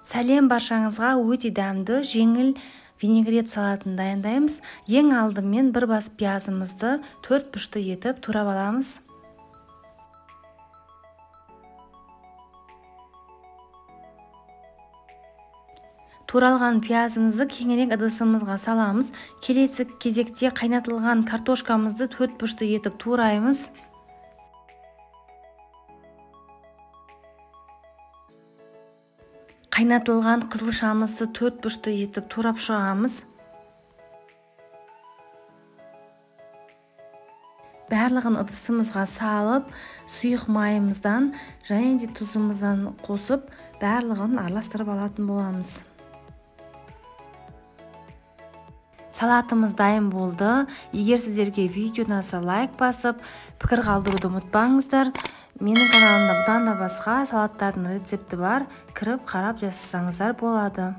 Сәлем баршаңызға, өте дәмді, жеңіл винегрет салатын дайындаймыз. Ең алдымен бір бас пиязымызды 4 бұрышты етіп турап аламыз. Туралған пиязымызды кеңірек ыдысымызға саламыз. Келесі кезекте қайнатылған картошкамызды 4 бұрышты етіп тураймыз. Қайнатылған қызылшамызды 4 бұрышты етіп турап шығамыз. Барлығын ыдысымызға салып, сұйық майымыздан және де тұзымыздан қосып, барлығын араластырып алатын боламыз. Салатымыз дайын болды. Егер сіздерге видео ұнаса лайк басып, пікір қалдыруды ұмытпаңыздар. Менің каналымда бұдан да басқа салаттардың рецепті бар. Кіріп қарап жасасаңыздар болады.